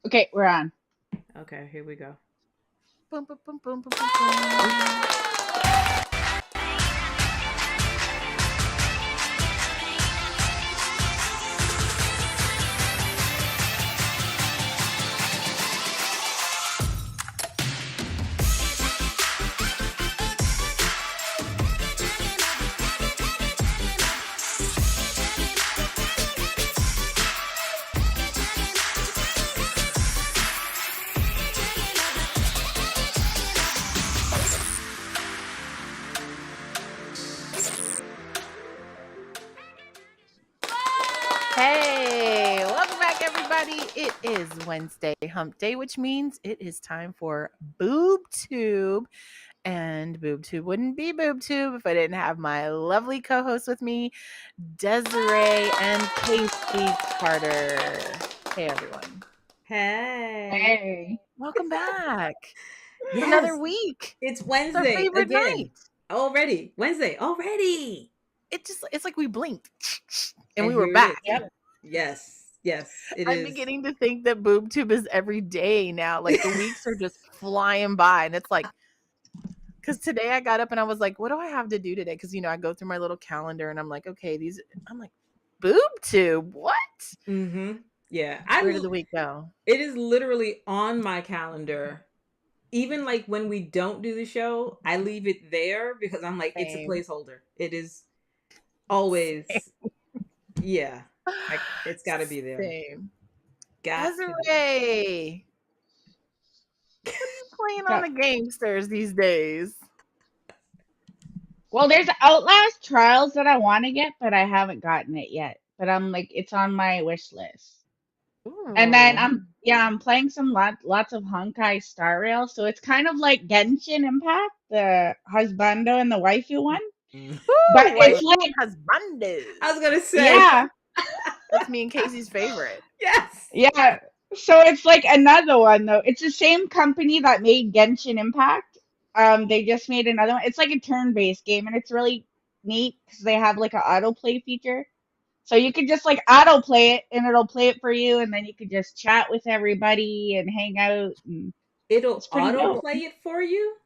Okay, we're on. Okay, here we go. Boom, boom, boom, boom, boom, boom, boom. Hey, welcome back, everybody. It is Wednesday Hump Day, which means it is time for Boob Tube. And Boob Tube wouldn't be Boob Tube if I didn't have my lovely co hosts with me, Desiree and Casey Carter. Hey, everyone. Hey. Hey. Welcome back. Another Yes, week. it's It's our Wednesday favorite again. night. Already. Wednesday already. It's like we blinked and And we were here it is. back. Yep. Yes. Yes, it I'm is. beginning to think that boob tube is every day now. Like the weeks are just flying by, and it's like, because today I got up and I was like, what do I have to do today? Because I go through my little calendar and I'm like, okay, I'm like, boob tube, what? Mm-hmm. Yeah. Where did the week go? It is literally on my calendar. Even like when we don't do the show, I leave it there because I'm like, it's a Same. placeholder. It is always, yeah. It's gotta be there. Same. Got to be. Desiree, what are you playing on So, the gamesters these days? well, there's Outlast Trials that I want to get, but I haven't gotten it yet. But I'm like, it's on my wish list. And then Ooh. I'm playing some lots of Honkai Star Rail, so it's kind of like Genshin Impact, the husbando and the waifu one. Mm. But Woo, it's waifu like, and husbando. I was gonna say, yeah, That's me and Casey's favorite. yes. yeah. So it's like another one though. It's the same company that made Genshin Impact. They just made another one. It's like a turn-based game, and it's really neat because they have like an autoplay feature. So you could just like autoplay it, and it'll play it for you, and then you could just chat with everybody and hang out. And It'll it's pretty dope. autoplay it for you?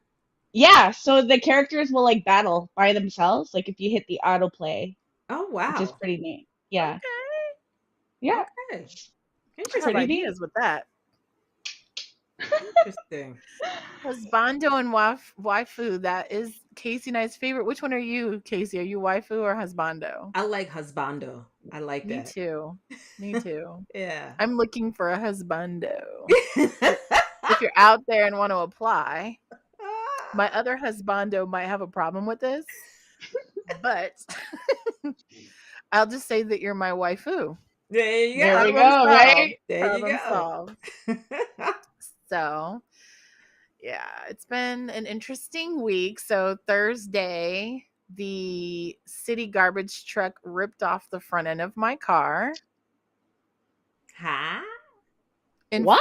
Yeah. So the characters will like battle by themselves, like if you hit the autoplay, Oh which is wow. pretty neat. Yeah. Okay. Yeah. Okay. I have Pretty Interesting. neat. ideas with that. Interesting. Husbando and waifu, that is Casey and I's favorite. Which one are you, Casey? Are you waifu or husbando? I like husbando. I like Me that. too. Me too. Yeah. I'm looking for a husbando. So if you're out there and want to apply, my other husbando might have a problem with this, but I'll just say that you're my waifu. There you There go. we Problem go, solved. right? There you Problem go. solved. So, yeah, it's been an interesting week. So, Thursday, the city garbage truck ripped off the front end of my car Huh? in What?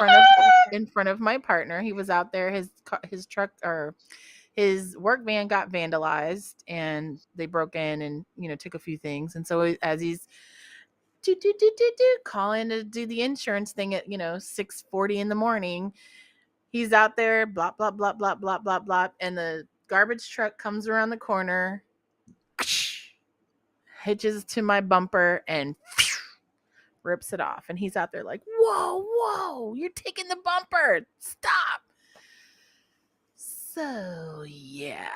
front of my partner. He was out there. His truck or his work van got vandalized, and they broke in and took a few things. And so as he's calling to do the insurance thing at 6:40 in the morning, he's out there, blah, blah, blah, blah, blah, blah, blah. And the garbage truck comes around the corner, hitches to my bumper, and rips it off. And he's out there like, whoa, whoa, you're taking the bumper. Stop. So, yeah,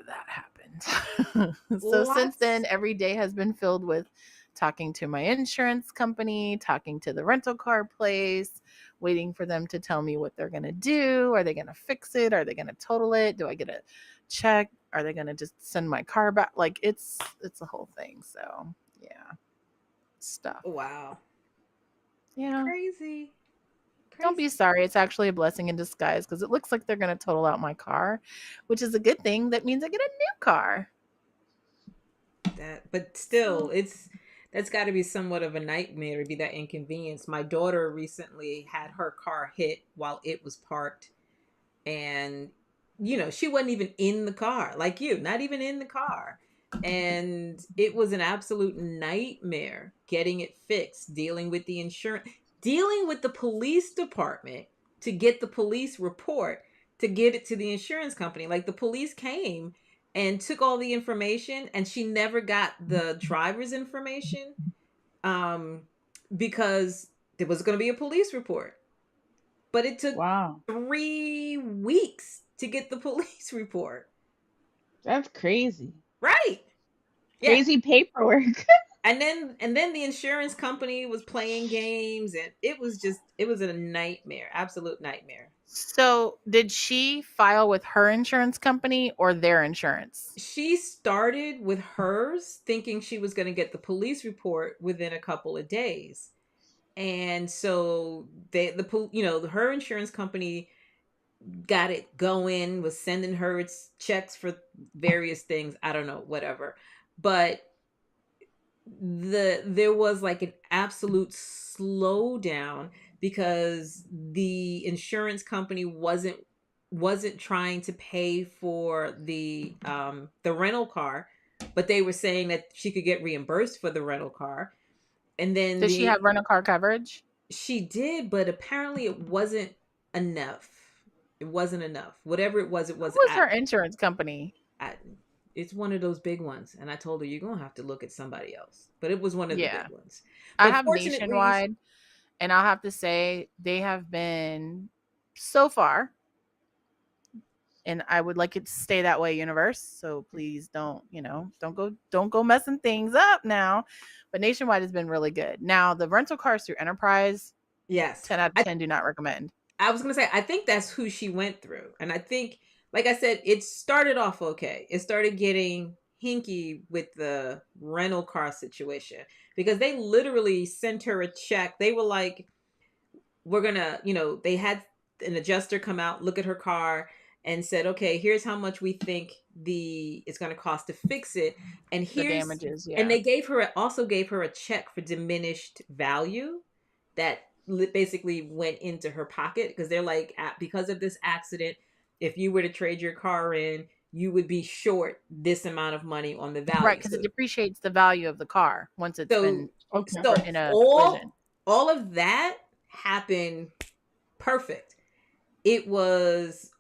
that happened. So, since then, Lots. every day has been filled with talking to my insurance company, talking to the rental car place, waiting for them to tell me what they're going to do. Are they going to fix it? Are they going to total it? Do I get a check? Are they going to just send my car back? Like it's a whole thing. So, yeah. Stuff. Wow. Yeah. Crazy. Don't be sorry. It's actually a blessing in disguise because it looks like they're going to total out my car, which is a good thing. That means I get a new car. But still, that's got to be somewhat of a nightmare to be that inconvenience. My daughter recently had her car hit while it was parked, and she wasn't even in the car, like you, not even in the car. And it was an absolute nightmare getting it fixed, dealing with the insurance. dealing with the police department to get the police report to get it to the insurance company. Like the police came and took all the information, and she never got the driver's information because there was going to be a police report. But it took Wow. 3 weeks to get the police report. That's crazy. Right. Yeah. Crazy paperwork. And then the insurance company was playing games, and it was a nightmare, absolute nightmare. So did she file with her insurance company or their insurance? She started with hers, thinking she was going to get the police report within a couple of days. And so her insurance company got it going, was sending her its checks for various things. I don't know, whatever. But there was like an absolute slowdown because the insurance company wasn't trying to pay for the rental car, but they were saying that she could get reimbursed for the rental car. And then Did she have rental car coverage? She did, but apparently it wasn't enough. It wasn't enough. Whatever it was, Who was her insurance company? It's one of those big ones. And I told her, you're going to have to look at somebody else. But it was one of the big ones. I have Nationwide, and I'll have to say they have been so far, and I would like it to stay that way, universe. So please don't go messing things up now. But Nationwide has been really good. Now the rental cars through Enterprise, yes, 10 out of 10 do not recommend. I was going to say, I think that's who she went through. And I think, like I said, it started off okay. It started getting hinky with the rental car situation because they literally sent her a check. They were like, we're going to, they had an adjuster come out, look at her car and said, okay, here's how much we think it's going to cost to fix it. And here's the damages. Yeah. And they also gave her a check for diminished value that basically went into her pocket because they're like, because of this accident, if you were to trade your car in, you would be short this amount of money on the value. Right, because it depreciates the value of the car once it's been in a collision. All of that happened perfect. It was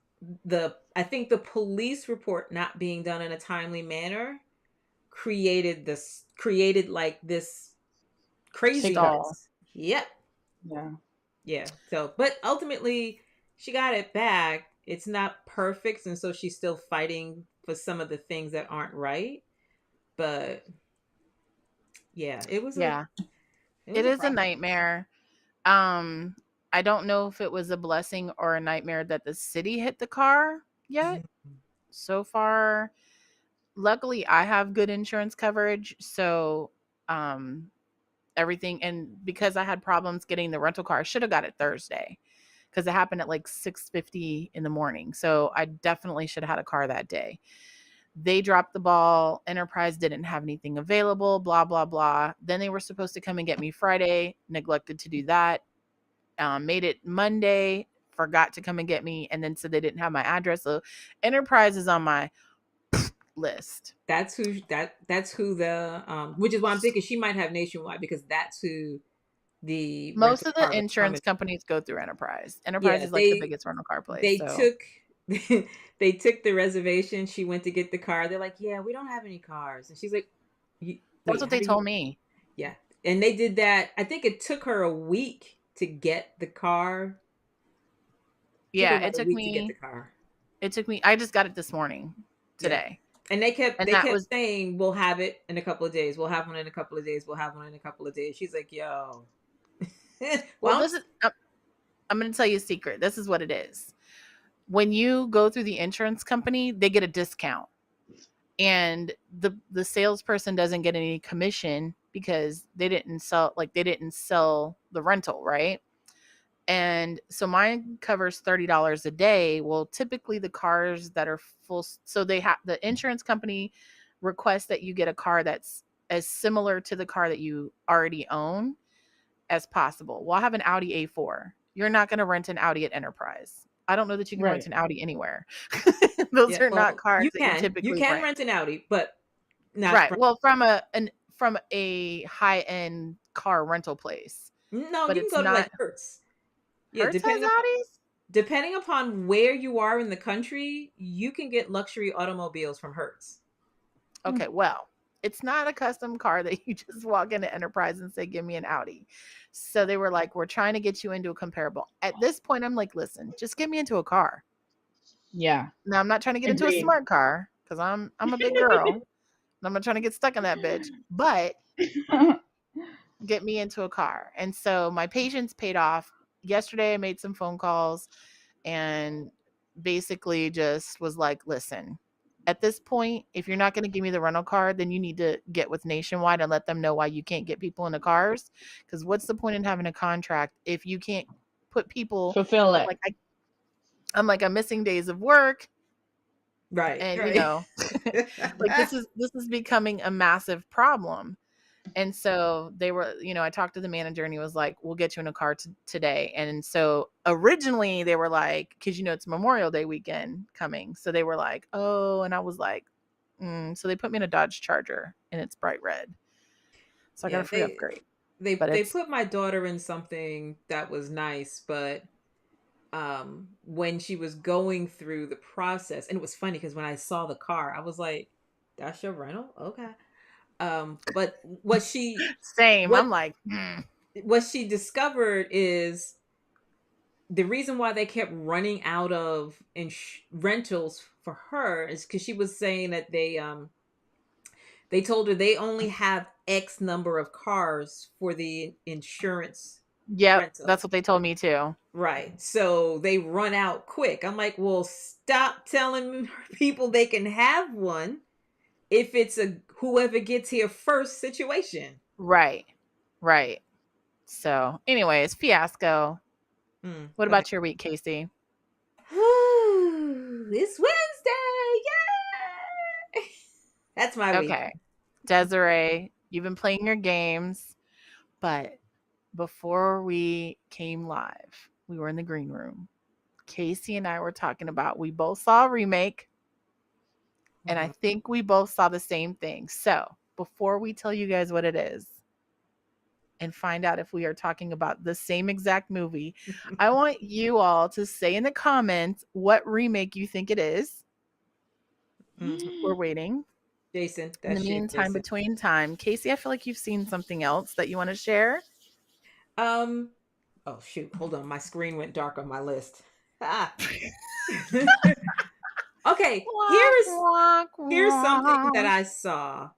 I think the police report not being done in a timely manner created like this craziness. Yep. Yeah. So, but ultimately she got it back. It's not perfect, and so she's still fighting for some of the things that aren't right. But yeah, it was. It is a nightmare. I don't know if it was a blessing or a nightmare that the city hit the car yet. So far, luckily, I have good insurance coverage, so everything. And because I had problems getting the rental car, I should have got it Thursday. Because it happened at like 6:50 in the morning. So I definitely should have had a car that day. They dropped the ball. Enterprise didn't have anything available, blah, blah, blah. Then they were supposed to come and get me Friday, neglected to do that. Made it Monday, forgot to come and get me, and then said they didn't have my address. So Enterprise is on my list. That's who the which is why I'm thinking she might have Nationwide because that's who most of the insurance companies go through Enterprise. Enterprise is like the biggest rental car place. They took the reservation. She went to get the car. They're like, yeah, we don't have any cars. And she's like, that's what they told me. Yeah. And they did that. I think it took her a week to get the car. Yeah, it took me to get the car. It took me. I just got it this morning, today. Yeah. And they kept saying, we'll have it in a couple of days. We'll have one in a couple of days. We'll have one in a couple of days. She's like, yo. Well, I'm going to tell you a secret. This is what it is. When you go through the insurance company, they get a discount. And the salesperson doesn't get any commission because they didn't sell the rental, right? And so mine covers $30 a day. Well, typically the cars that are full, so the insurance company requests that you get a car that's as similar to the car that you already own as possible. Well, I have an Audi A4. You're not going to rent an Audi at Enterprise. I don't know that you can rent an Audi anywhere. Those are not cars you that you typically rent an Audi, but not right. From a high-end car rental place. No, but you can it's go to like not. Hertz. Yeah, Hertz has Audis? depending upon where you are in the country, you can get luxury automobiles from Hertz. Okay, well, it's not a custom car that you just walk into Enterprise and say, give me an Audi. So they were like, we're trying to get you into a comparable. At this point, I'm like, listen, just get me into a car. Yeah. Now, I'm not trying to get into a Agreed. smart car because I'm a big girl. And I'm not trying to get stuck in that bitch. But get me into a car. And so my patience paid off. Yesterday, I made some phone calls and basically just was like, listen, at this point, if you're not going to give me the rental car, then you need to get with Nationwide and let them know why you can't get people in the cars. Because what's the point in having a contract if you can't put people Fulfill it. like I'm missing days of work. Right. And right. you know, like this is becoming a massive problem. And so they were, you know, I talked to the manager and he was like, we'll get you in a car today. And so originally they were like, because, you know, it's Memorial Day weekend coming. So they were like, oh, and I was like, so they put me in a Dodge Charger and it's bright red. So I got a free upgrade. They put my daughter in something that was nice, but when she was going through the process, and it was funny because when I saw the car, I was like, that's your rental? Okay. But what I'm like, what she discovered is the reason why they kept running out of rentals for her is because she was saying that they told her they only have X number of cars for the insurance. Yep, rental. that's what they told me too. Right. So they run out quick. I'm like, well, stop telling people they can have one if it's a whoever gets here first situation. Right. Right. So anyways, fiasco. What about your week, Casey? It's Wednesday. Yay! That's my week. Okay. Desiree, you've been playing your games, but before we came live, we were in the green room. Casey and I were talking about, we both saw a remake, and I think we both saw the same thing. So before we tell you guys what it is and find out if we are talking about the same exact movie, I want you all to say in the comments what remake you think it is. We're waiting. Jason, In the meantime, between time, Casey, I feel like you've seen something else that you want to share. Oh shoot, hold on, my screen went dark on my list. Okay, here's something that I saw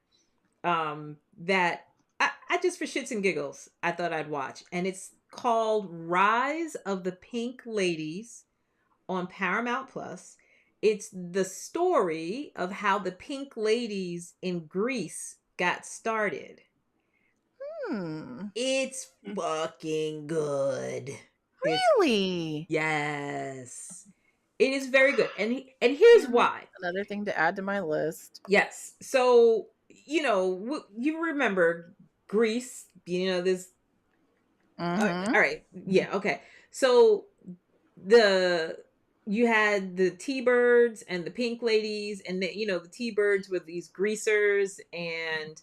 that I just for shits and giggles I thought I'd watch, and it's called Rise of the Pink Ladies on Paramount Plus. It's the story of how the Pink Ladies in Greece got started. It's fucking good. Really? Yes. It is very good. And here's why. Another thing to add to my list. Yes. So, you know, you remember Greece, you know, this. All right. Yeah. Okay. So you had the T-Birds and the Pink Ladies, and the T-Birds were these greasers, and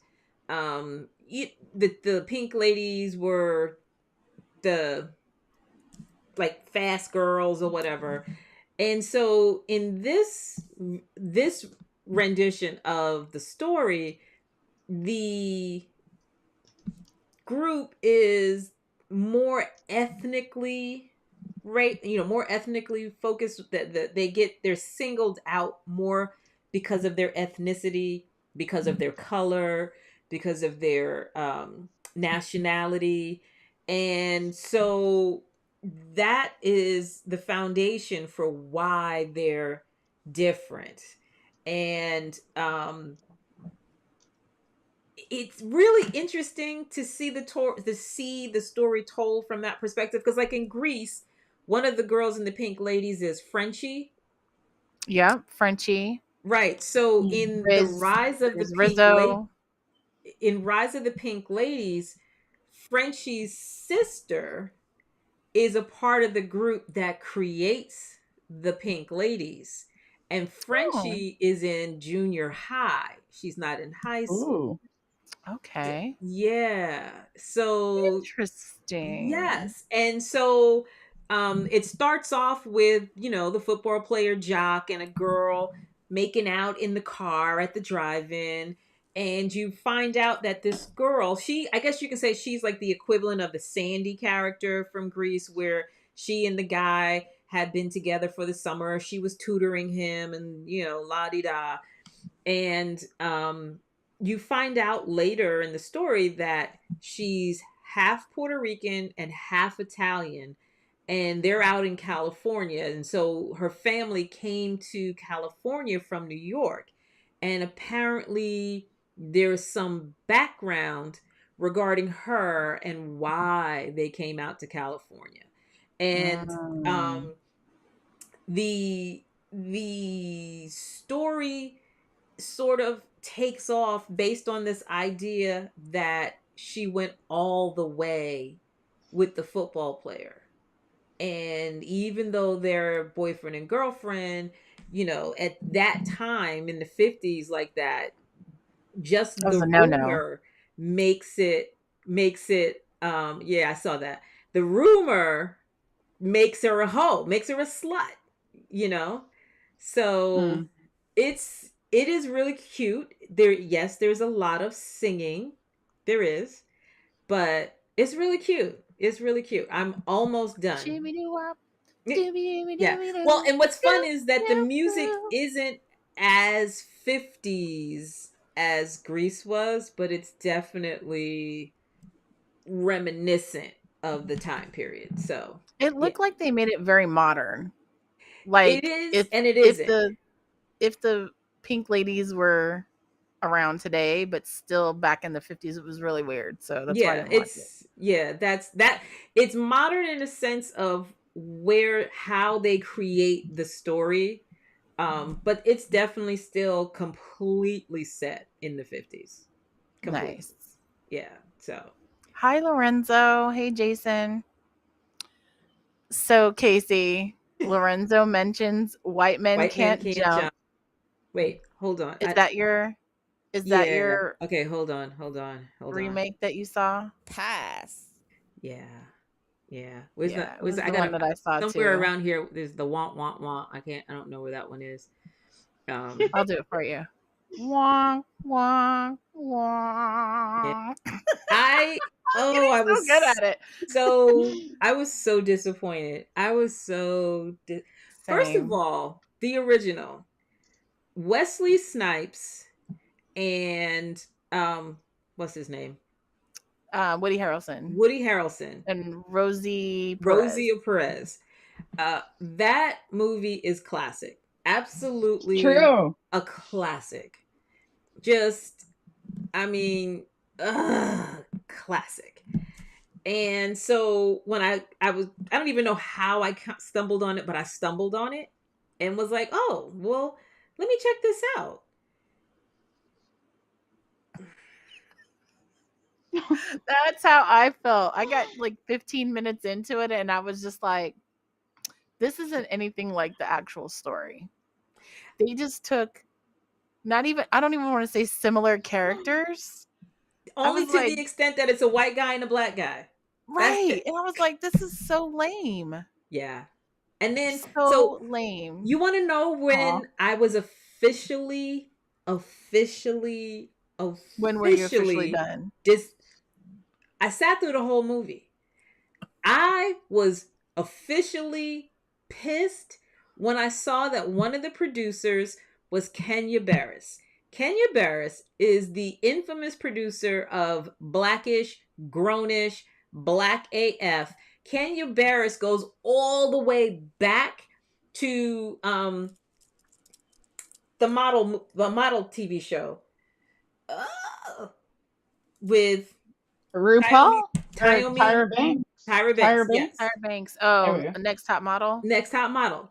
the Pink Ladies were the like fast girls or whatever. And so in this rendition of the story, the group is more ethnically more ethnically focused, that they're singled out more because of their ethnicity, because of their color, because of their nationality. And so that is the foundation for why they're different. And it's really interesting to see the story told from that perspective, because like in Greece, one of the girls in the Pink Ladies is Frenchie. Yeah, Frenchie. Right. So in the Rise of the Pink Ladies, Frenchie's sister is a part of the group that creates the Pink Ladies. And Frenchie is in junior high. She's not in high school. Okay. Yeah. So Interesting. yes. And so it starts off with, the football player Jock and a girl making out in the car at the drive-in. And you find out that this girl, I guess you can say she's like the equivalent of the Sandy character from Grease, where she and the guy had been together for the summer. She was tutoring him and, la di da. And you find out later in the story that she's half Puerto Rican and half Italian, and they're out in California. And so her family came to California from New York. And apparently there's some background regarding her and why they came out to California. And Mm. the story sort of takes off based on this idea that she went all the way with the football player. And even though they're boyfriend and girlfriend, at that time in the 50s, like that, just That was the a no-no. rumor makes it yeah, I saw that. The rumor makes her a hoe, makes her a slut, you know? So Mm. it is really cute. Yes, there's a lot of singing. There is, but it's really cute. It's really cute. I'm almost done. Shibidi-wop, Y- Yeah. Well, dibidi-dibidi-doo, and what's fun doo, is that the doo, music doo. isn't as 50s as Grease was, but it's definitely reminiscent of the time period. So, It yeah. looked like they made it very modern. It Like is and it if isn't. the pink ladies were around today, but still back in the 50s, it was really weird. So that's why I didn't watch it. That's that. It's modern in a sense of how they create the story, but it's definitely still completely set in the 50s. Completely. Nice. Yeah. So Hi, Lorenzo. Hey, Jason. So, Casey, Lorenzo mentions white men white men can't can't jump. jump. Wait, hold on. Is that your Yeah. Okay, hold on. remake that you saw? Pass. Yeah. Yeah. Yeah, it was I the got one that I saw somewhere too. around here there's the want want. I don't know where that one is. I'll do it for you. Wah, wah, Yeah. wah. I Getting I so good at it. I was so disappointed. I was so First of Same. all, the original Wesley Snipes and what's his name? Woody Harrelson Woody Harrelson. and Rosie Perez. Rosie Perez. That movie is classic. Absolutely True. a classic. Just, I mean, classic. And so when I don't even know how I stumbled on it, but I stumbled on it and was like, oh, well, let me check this out. That's how I felt. I got like 15 minutes into it and I was just like, this isn't anything like the actual story. They just took I don't even want to say similar characters. Only was to like, the extent that it's a white guy and a black guy. right. And I was like, this is so lame. Yeah. And then, So lame. You want to know when I was officially when were you officially done? I sat through the whole movie. I was officially pissed when I saw that one of the producers was Kenya Barris. Kenya Barris is the infamous producer of Blackish, Grownish, Black AF. Kenya Barris goes all the way back to the model TV show with RuPaul? Tyra Banks. Yes. Tyra Banks. Oh, Next Top Model. Next Top Model.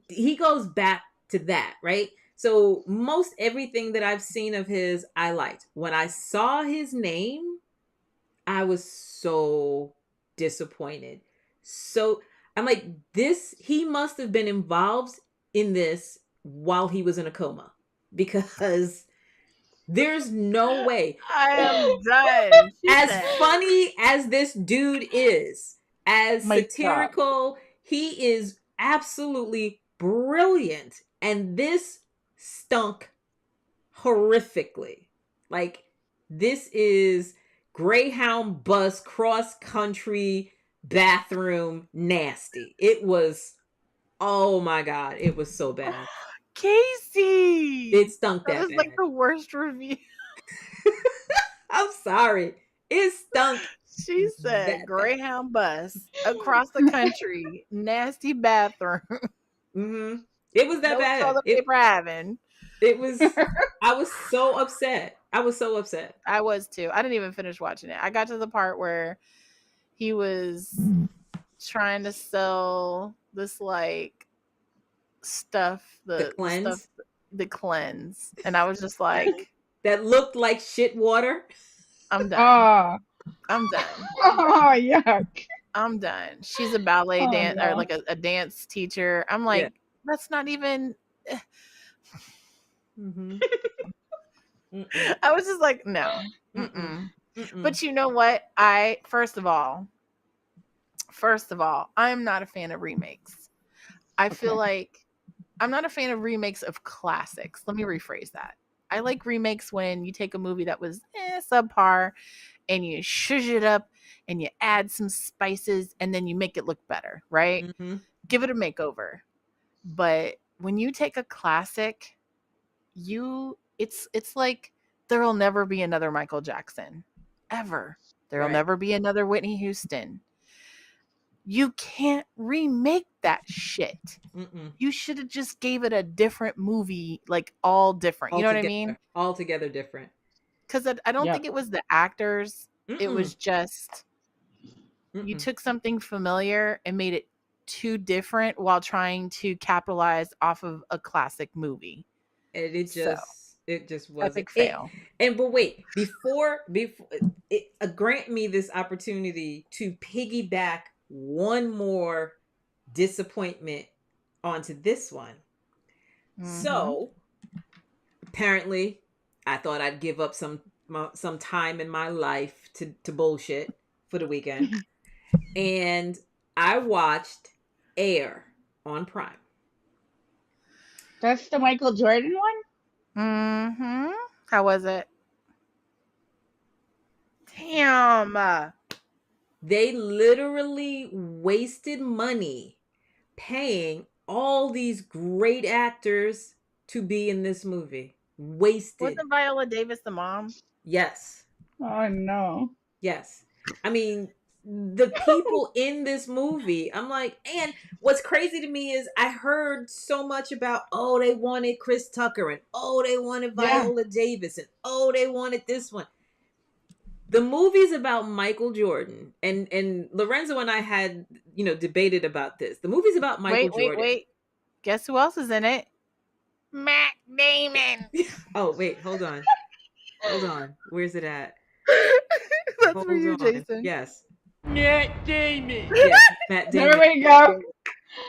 He goes back to that, right? So most everything that I've seen of his, I liked. When I saw his name, I was so disappointed. So I'm like, he must have been involved in this while he was in a coma, because There's no way. I am done. As funny as this dude is, as satirical, he is absolutely brilliant. And this stunk horrifically. Like, this is Greyhound bus cross country bathroom nasty. It was, oh my God, it was so bad. Casey! It stunk that was bad. like the worst review. I'm sorry. It stunk. She said Greyhound bus across the country, nasty bathroom. Mm-hmm. It was that no bad. Toilet paper having. It was. I was so upset. I was too. I didn't even finish watching it. I got to the part where he was trying to sell this like stuff, the cleanse, and I was just like, that looked like shit water. I'm done. I'm done. Oh, yuck. I'm done. She's a ballet dance or like a dance teacher. I'm like, that's not even. Mm-hmm. I was just like, no. Mm-mm. Mm-mm. But you know what? First of all, I'm not a fan of remakes. I feel like I'm not a fan of remakes of classics. Let me rephrase that. I like remakes when you take a movie that was subpar and you shush it up and you add some spices and then you make it look better, right? Mm-hmm. Give it a makeover. But when you take a classic, it's like there'll never be another Michael Jackson. Ever. There'll never be another Whitney Houston. You can't remake that shit. Mm-mm. You should have just gave it a different movie, like all different. You know what I mean? Altogether different. Because I don't think it was the actors. Mm-mm. It was just you took something familiar and made it too different while trying to capitalize off of a classic movie. And it just was epic fail. But wait, before grant me this opportunity to piggyback one more disappointment onto this one. Mm-hmm. So apparently I thought I'd give up some time in my life to bullshit for the weekend. And I watched Air on Prime. That's the Michael Jordan one? Mm-hmm. How was it? Damn. They literally wasted money paying all these great actors to be in this movie. Wasted. Wasn't Viola Davis the mom? Yes. Oh, no. Yes. I mean, the people in this movie, I'm like, and what's crazy to me is I heard so much about, they wanted Chris Tucker and they wanted Viola Davis and they wanted this one. The movie's about Michael Jordan, and Lorenzo and I had, debated about this. The movie's about Michael Jordan. Wait. Guess who else is in it? Matt Damon. Oh, wait, hold on. Where's it at? That's for you, Jason. Yes. Matt Damon. Yes, Matt Damon. There we go.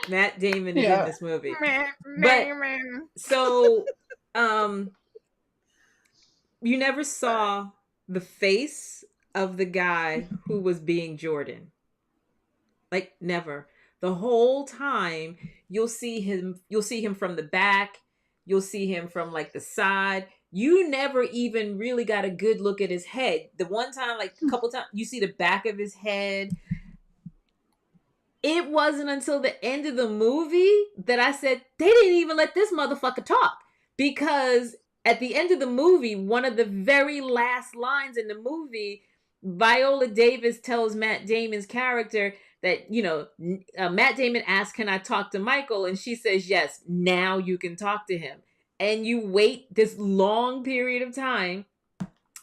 Matt Damon is in this movie. Matt Damon. So, you never saw the face of the guy who was being Jordan. Like, never. The whole time you'll see him from the back, you'll see him from like the side. You never even really got a good look at his head. The one time, like a couple times, you see the back of his head. It wasn't until the end of the movie that I said, they didn't even let this motherfucker talk. Because at the end of the movie, one of the very last lines in the movie, Viola Davis tells Matt Damon's character that, Matt Damon asks, can I talk to Michael? And she says, yes, now you can talk to him. And you wait this long period of time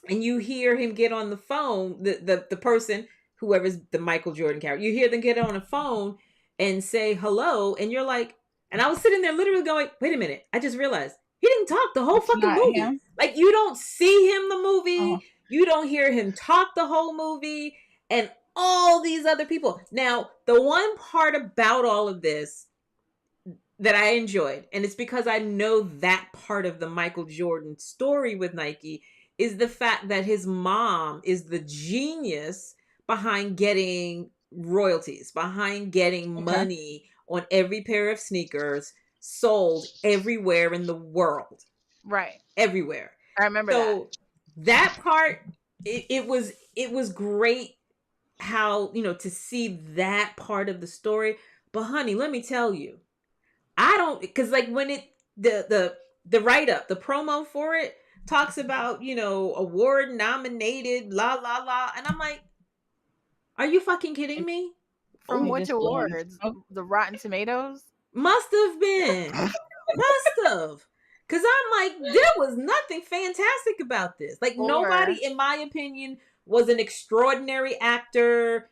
and you hear him get on the phone, the person, whoever's the Michael Jordan character, you hear them get on the phone and say hello. And you're like, and I was sitting there literally going, wait a minute, I just realized he didn't talk the whole fucking movie. Him. Like, you don't see him the movie. Oh. You don't hear him talk the whole movie. And all these other people. Now, the one part about all of this, that I enjoyed, and it's because I know that part of the Michael Jordan story with Nike is the fact that his mom is the genius behind getting royalties, behind getting Okay. money on every pair of sneakers sold everywhere in the world. Right. Everywhere. I remember So that part, it was great how, to see that part of the story. But honey, let me tell you, I don't, because like when it the write up, the promo for it talks about, award nominated, la la la, and I'm like, are you fucking kidding me? From It which just blends. awards? Oh, The Rotten Tomatoes? Must have been, must have, because I'm like, there was nothing fantastic about this. Like nobody, Or in my opinion, was an extraordinary actor.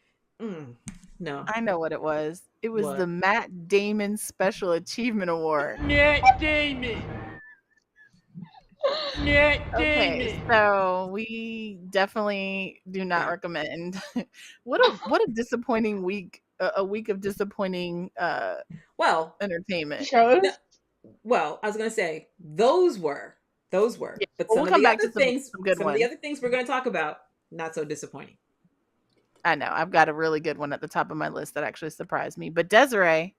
No, I know what it was. It was the what? Matt Damon Special Achievement Award. Matt Damon. Matt Okay, Damon. so we definitely do not Yeah. recommend. What a disappointing week. A week of disappointing Well, entertainment. shows. no, well, I was gonna say those were, Yeah, but well, we'll come back to some good some of the ones. other things we're gonna talk about, not so disappointing. I know I've got a really good one at the top of my list that actually surprised me. But Desiree,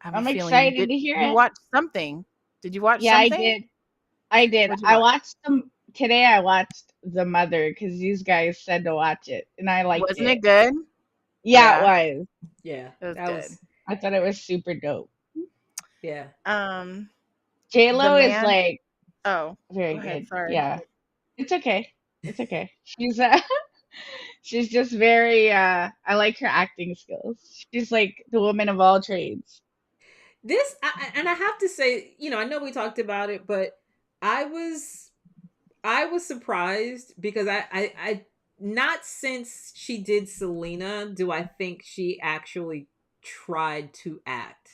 I have a I'm feeling excited to hear you it. watched something. Did you watch Yeah, I something? did. I did. What'd you I watch? watched them today. I watched The Mother because these guys said to watch it, and I liked Wasn't it it. good? Yeah, it Yeah, was. Yeah, it was that good. was, I thought it was super dope. yeah. Um, J the Lo is man. like Oh, go very ahead. good. Sorry. Yeah, it's okay. It's okay. She's she's just very. I like her acting skills. She's like the woman of all trades. And I have to say, I know we talked about it, but I was I was surprised because I not since she did Selena do I think she actually tried to act.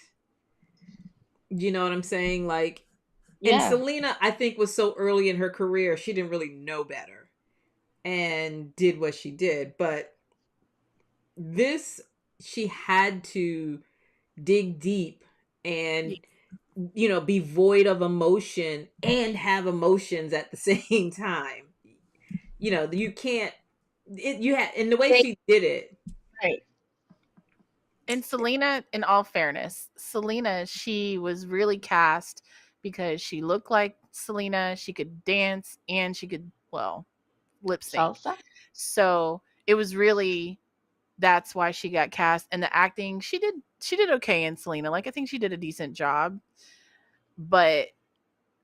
You know what I'm saying? Like, and Yeah, Selena, I think, was so early in her career, she didn't really know better and did what she did. But this, she had to dig deep and, be void of emotion and have emotions at the same time. You can't, you had, and the way they she did it. right. And Selena, in all fairness, Selena, she was really cast because she looked like Selena. She could dance and she could, well, lip sync. Salsa. So it was really, that's why she got cast. And the acting, she did okay in Selena. Like I think she did a decent job. But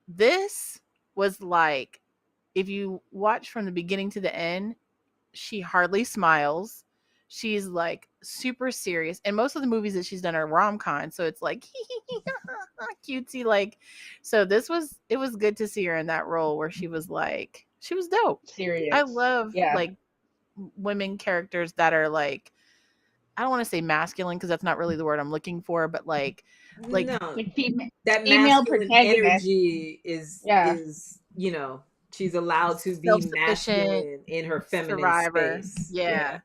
this was like, if you watch from the beginning to the end, she hardly smiles. She's like super serious. And most of the movies that she's done are rom-com. So it's like cutesy. Like, so it was good to see her in that role where she was like, she was dope. I Serious. love Yeah. like women characters that are like, I don't want to say masculine because that's not really the word I'm looking for, but like No, Like that female masculine protagonist. energy is Yeah. is she's allowed to be self-sufficient masculine in her feminine survivor. space. Yeah.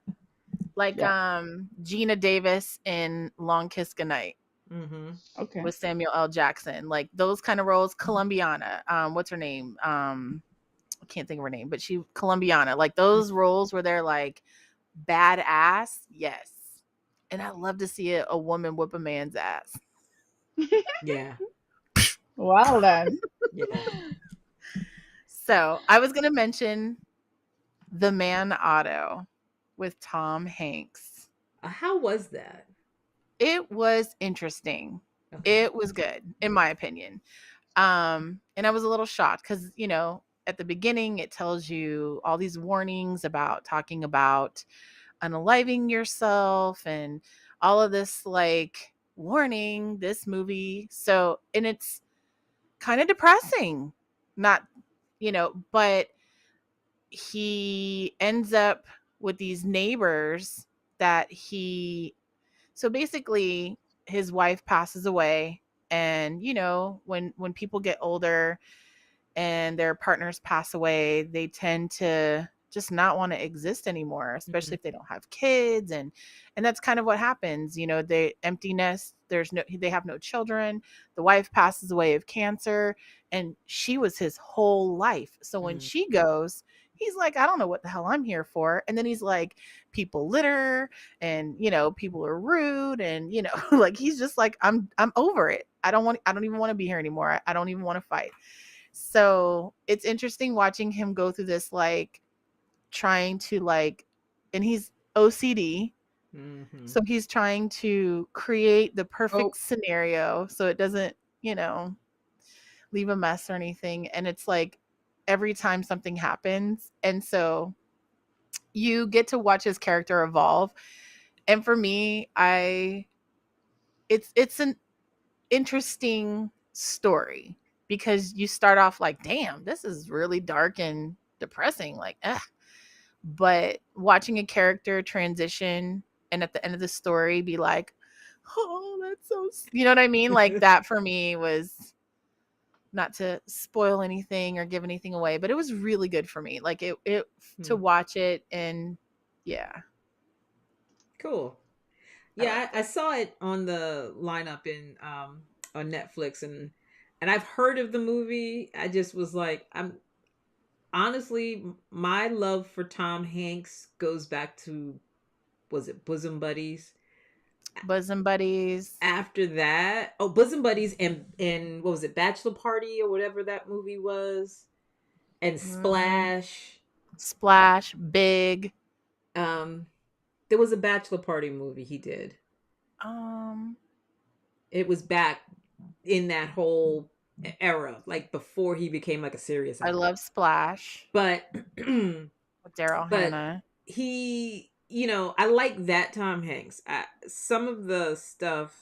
Like Yeah. Gina Davis in Long Kiss Goodnight Mm-hmm. Okay. with Samuel L. Jackson. Like those kind of roles. Colombiana. What's her name? I can't think of her name, but she Colombiana. Like those roles where they're like badass. Yes. And I love to see a woman whip a man's ass. Yeah. Well then. Yeah. So I was gonna mention The Man Auto with Tom Hanks. How was that? It was interesting. Okay. It was good, in my opinion. And I was a little shocked because, at the beginning, it tells you all these warnings about talking about unaliving yourself and all of this, like, warning, this movie. So, and it's kind of depressing, not, but he ends up with these neighbors that so basically his wife passes away, and when people get older and their partners pass away, they tend to just not want to exist anymore, especially if they don't have kids. And that's kind of what happens. You know, they empty nest. They have no children. The wife passes away of cancer, and she was his whole life. So when she goes, he's like, I don't know what the hell I'm here for. And then he's like, people litter, and, you know, people are rude, and, you know, like, he's just like, I'm over it. I don't even want to be here anymore. I don't even want to fight. So it's interesting watching him go through this, like, trying to, like, and he's OCD. So he's trying to create the perfect scenario so it doesn't, you know, leave a mess or anything. And it's like every time something happens. And so you get to watch his character evolve. And for me, it's an interesting story, because you start off like, damn, this is really dark and depressing, like, but watching a character transition and at the end of the story be like, oh, that's so, you know what I mean? Like, that for me was, not to spoil anything or give anything away, but it was really good for me. Like, it to watch it. And yeah. Cool. Yeah, I saw it on the lineup in on Netflix, and I've heard of the movie. I just was like, honestly, my love for Tom Hanks goes back to, was it Bosom Buddies? Bosom Buddies. After that, Bosom Buddies, and what was it, Bachelor Party or whatever that movie was, and Splash, Big. There was a Bachelor Party movie he did. It was back in that whole era, like before he became like a serious actor. I love Splash, but with Daryl Hannah. He, you know, I like that Tom Hanks. Some of the stuff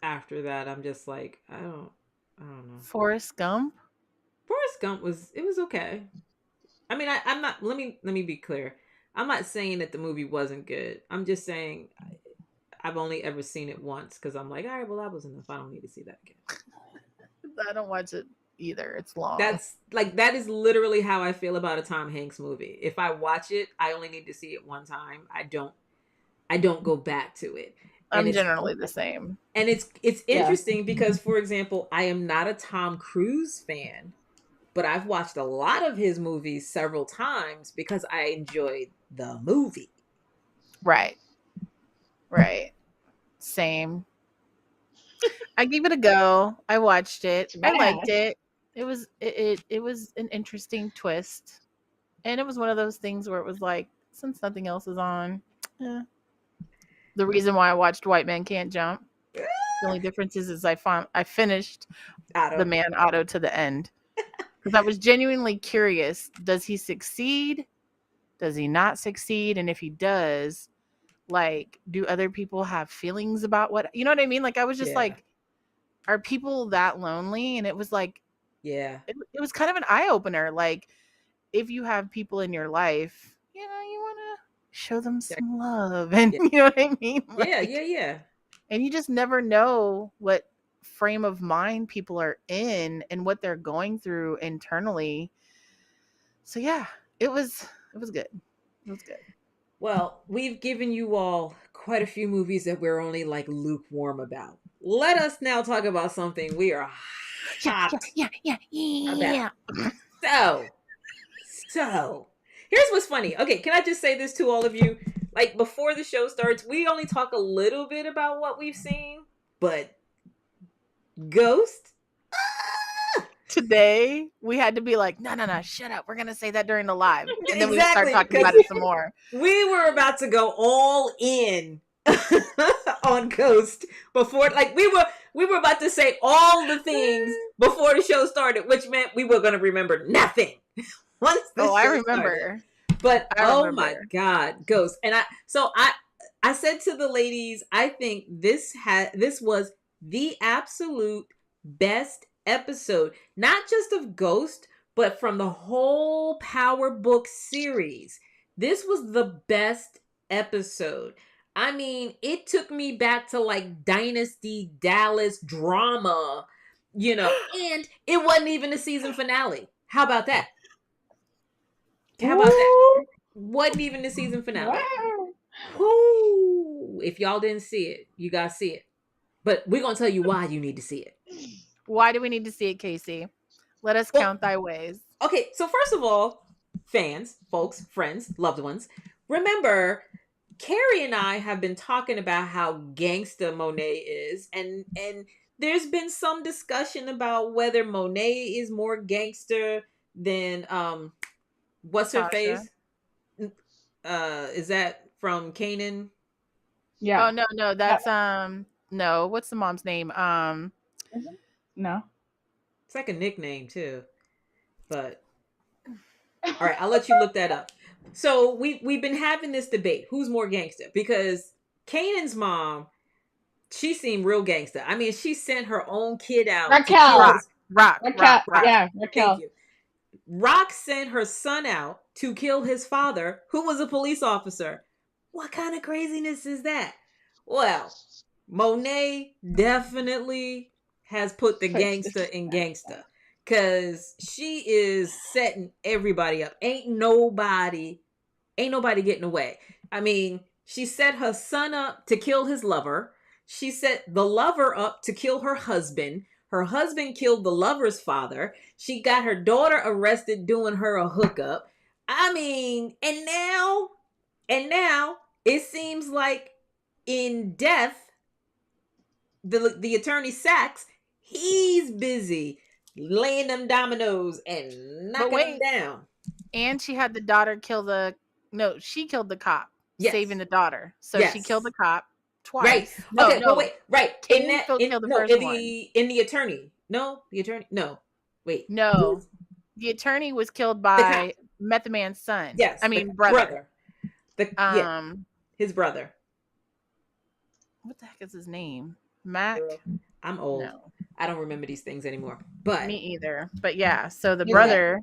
after that, I'm just like, I don't know. Forrest Gump was okay. I mean, I'm not. Let me be clear. I'm not saying that the movie wasn't good. I'm just saying I've only ever seen it once, because I'm like, all right, well, that was enough. I don't need to see that again. I don't watch it either. It's long. That is literally how I feel about a Tom Hanks movie. If I watch it, I only need to see it one time. I don't go back to it. I'm generally the same. And it's interesting because, for example, I am not a Tom Cruise fan, but I've watched a lot of his movies several times because I enjoyed the movie. Right. Same. I gave it a go. I watched it. I liked it. It was an interesting twist. And it was one of those things where it was like, since nothing else is on, the reason why I watched White Man Can't Jump, the only difference is I finished The Man Otto to the end. Because I was genuinely curious. Does he succeed? Does he not succeed? And if he does, like, do other people have feelings about what, you know what I mean? Like, I was just like, are people that lonely? And it was like, it was kind of an eye opener. Like, if you have people in your life, you know, you want to show them some love, and you know what I mean? Like, yeah. And you just never know what frame of mind people are in and what they're going through internally. So yeah, it was good. It was good. Well, we've given you all quite a few movies that we're only like lukewarm about. Let us now talk about something we are hot about. So here's what's funny. Okay, can I just say this to all of you? Like, before the show starts, we only talk a little bit about what we've seen, but Ghost? Today, we had to be like, no, shut up. We're going to say that during the live. And then we start talking about it some more. We were about to go all in on Ghost before, like, we were about to say all the things before the show started, which meant we were going to remember nothing. I remember. But my God, Ghost. And I said to the ladies, I think this was the absolute best episode, not just of Ghost, but from the whole Power Book series. This was the best episode. I mean, it took me back to like Dynasty Dallas drama, you know, and it wasn't even the season finale. How about that? How about that? Ooh, Wasn't even the season finale. wow. Whoo! If y'all didn't see it, you gotta see it. But we're gonna tell you why you need to see it. Why do we need to see it, Casey? Let us Well, count thy ways. okay, so first of all, fans, folks, friends, loved ones, remember, Kari and I have been talking about how gangsta Monet is, and there's been some discussion about whether Monet is more gangster than what's her Tasha. face? Is that from Kanan? Yeah. Oh no, that's no. What's the mom's name? Is it? No. It's like a nickname too. But all right, I'll let you look that up. So we've been having this debate: who's more gangster? Because Kanan's mom, she seemed real gangster. I mean, she sent her own kid out to kill Raquel. his. Raquel. Rock. Yeah, Thank Raquel. you. Rock sent her son out to kill his father, who was a police officer. What kind of craziness is that? Well, Monet definitely has put the gangster in gangster, because she is setting everybody up. Ain't nobody getting away. I mean, she set her son up to kill his lover. She set the lover up to kill her husband. Her husband killed the lover's father. She got her daughter arrested doing her a hookup. I mean, and now it seems like in death, the attorney Sachs, he's busy laying them dominoes and knocking them down. And she had the daughter kill she killed the cop, saving the daughter. So she killed the cop twice. Right. No, okay, but wait, right. Killed the first one. In the attorney. No, the attorney. No. Wait. No. The attorney was killed by Method Man's son. Yes. I mean brother. His brother. What the heck is his name? Mac? I'm old. No. I don't remember these things anymore. But me either. But yeah, so the brother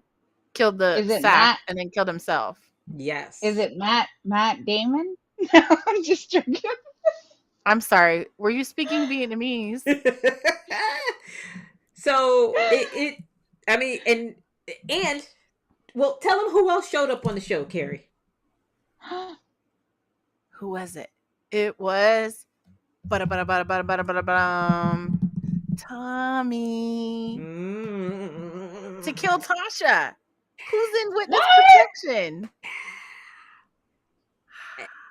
killed the sack and then killed himself. Yes. Is it Matt Damon? I'm just joking. I'm sorry. Were you speaking Vietnamese? So I mean, and well, tell them who else showed up on the show, Kari. Who was it? It was Tommy to kill Tasha, who's in witness protection.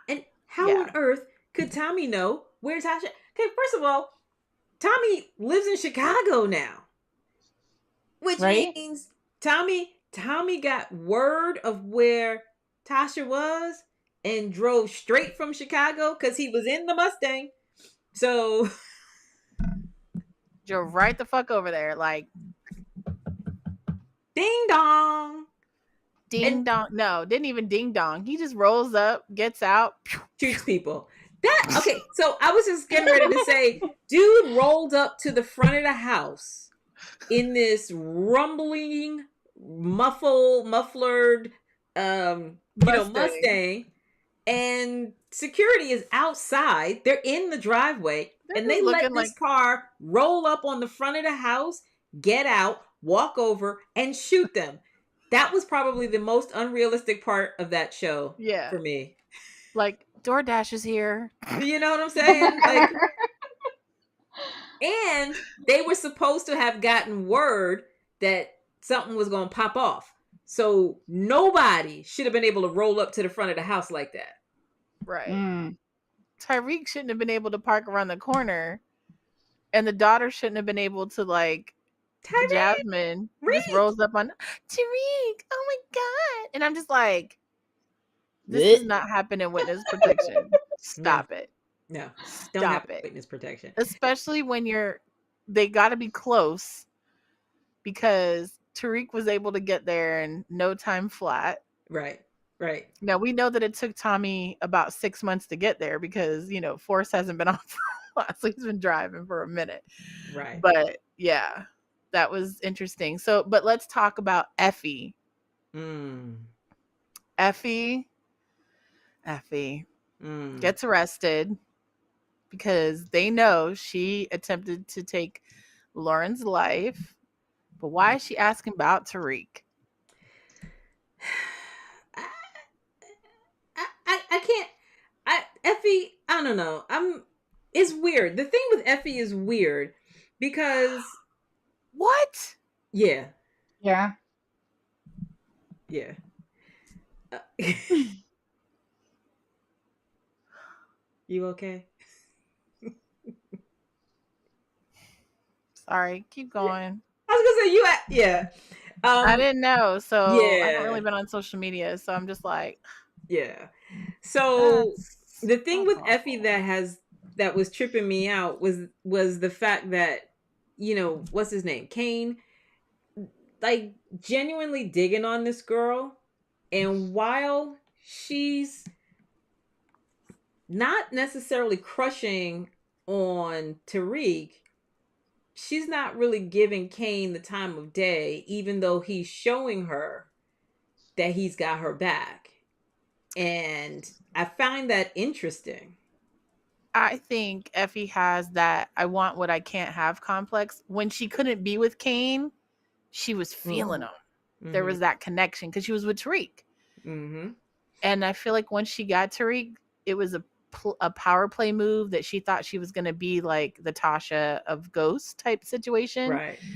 And how on earth could Tommy know where Tasha? Okay, first of all, Tommy lives in Chicago now, which means Tommy got word of where Tasha was and drove straight from Chicago because he was in the Mustang. So drove right the fuck over there, like ding dong. Dong. No, didn't even ding dong. He just rolls up, gets out, shoots people. Okay, so I was just getting ready to say, dude rolled up to the front of the house in this rumbling, muffled, Mustang, and security is outside. They're in the driveway, and they let this car roll up on the front of the house, get out, walk over, and shoot them. That was probably the most unrealistic part of that show for me. Like, DoorDash is here. You know what I'm saying? Like, and they were supposed to have gotten word that something was going to pop off. So nobody should have been able to roll up to the front of the house like that. Right. Tyreek shouldn't have been able to park around the corner. And the daughter shouldn't have been able to, like, Jasmine just rolls up on Tariq. Oh my God. And I'm just like, this does not happen in witness protection. Stop it. No. Don't have witness protection. Especially when they got to be close, because Tariq was able to get there in no time flat. Right. Now, we know that it took Tommy about 6 months to get there because, Force hasn't been on for a while, so he's been driving for a minute. Right. But yeah, that was interesting. So, but let's talk about Effie. Effie gets arrested because they know she attempted to take Lauren's life. But why is she asking about Tariq? Effie, I don't know. It's weird. The thing with Effie is weird because What? yeah. Yeah. Yeah. You okay? Sorry, keep going. I was gonna say yeah. I didn't know, so I haven't really Yeah. been on social media, so I'm just like, Yeah. So that's the thing with Effie awful. that was tripping me out was the fact that, what's his name? Kane, like, genuinely digging on this girl, and while she's not necessarily crushing on Tariq, she's not really giving Kane the time of day, even though he's showing her that he's got her back. And I find that interesting. I think Effie has that I want what I can't have complex. When she couldn't be with Kane, she was feeling him. There was that connection because she was with Tariq. Mm-hmm. And I feel like once she got Tariq, it was a power play move that she thought she was going to be like the Tasha of Ghost type situation.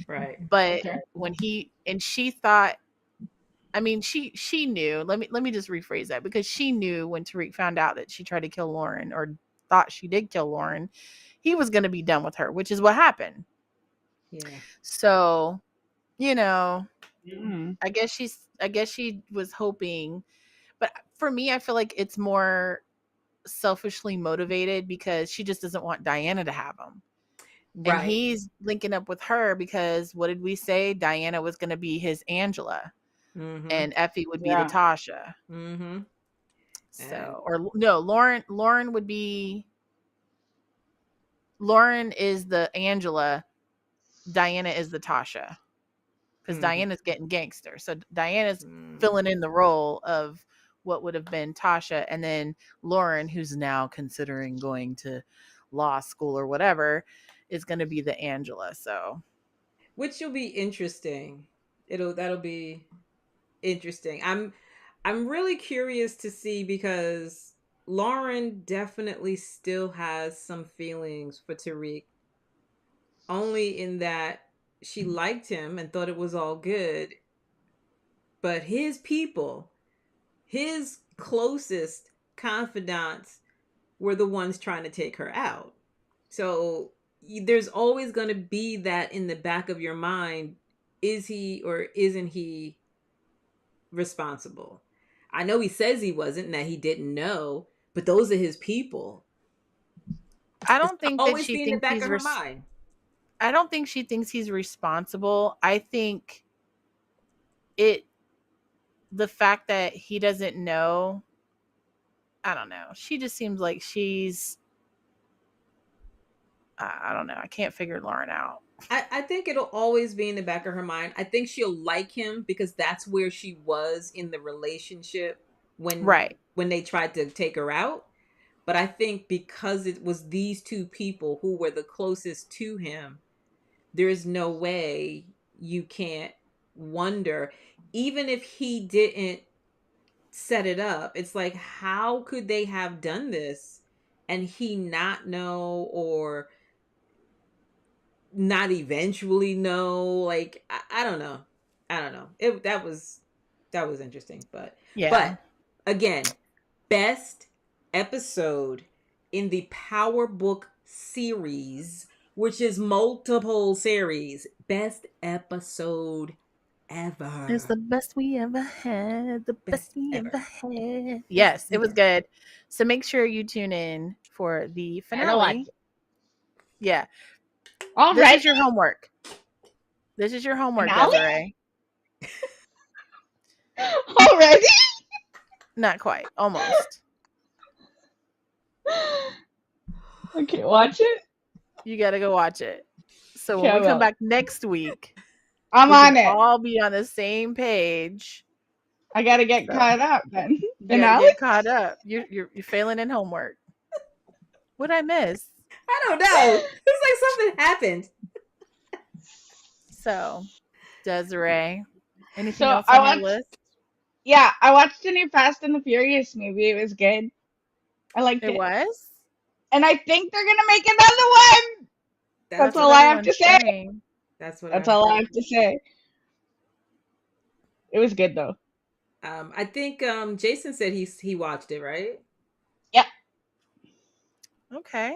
Right. But Okay. when she thought, I mean, she knew. Let me just rephrase that, because she knew when Tariq found out that she tried to kill Lauren, or thought she did kill Lauren, he was going to be done with her, which is what happened. Yeah. So, Mm. I guess she was hoping, but for me, I feel like it's more selfishly motivated because she just doesn't want Diana to have him. And Right. he's linking up with her because what did we say? Diana was going to be his Angela, Mm-hmm. and Effie would be the Yeah. Tasha. Mm-hmm. So, or no, Lauren would be, Lauren is the Angela, Diana is the Tasha, because Diana's getting gangster. So Diana's filling in the role of what would have been Tasha, and then Lauren, who's now considering going to law school or whatever, is going to be the Angela. So, which will be interesting. That'll be interesting. I'm really curious to see, because Lauren definitely still has some feelings for Tariq, only in that she liked him and thought it was all good, but his people, his closest confidants, were the ones trying to take her out. So there's always going to be that in the back of your mind. Is he or isn't he responsible? I know he says he wasn't and that he didn't know, but those are his people. I It's don't think that always she be in the thinks back of her mind. I don't think she thinks he's responsible. I think the fact that he doesn't know, I don't know. She just seems like I don't know. I can't figure Lauren out. I think it'll always be in the back of her mind. I think she'll like him because that's where she was in the relationship when Right. when they tried to take her out. But I think because it was these two people who were the closest to him, there's no way you can't wonder. Even if he didn't set it up, it's like, how could they have done this and he not know, or not eventually know? Like, I don't know. That was interesting. But Yeah. again, best episode in the Power Book series, which is multiple series. Best episode ever. It's the best we ever had. The best we ever. ever had. Yes, it was good. So make sure you tune in for the finale. Yeah. All This right. is your homework. This is your homework, Finale? Desiree. Already? Not quite. Almost. Okay, watch it. You got to go watch it. So when Okay, we come well, back next week, I'm we can on it. all be on the same page. I gotta get So caught up then. you got to Finale? get caught up. You're failing in homework. What'd I miss? I don't know. It's like something happened. So, Desiree, anything So else on your list? yeah, I watched the new Fast and the Furious movie. It was good. I liked It it. was? And I think they're gonna make another one. That's That's all what I have to everyone's say. saying. That's what That's I all I heard. have to say. It was good though. I think Jason said he watched it, right? Yep. Okay.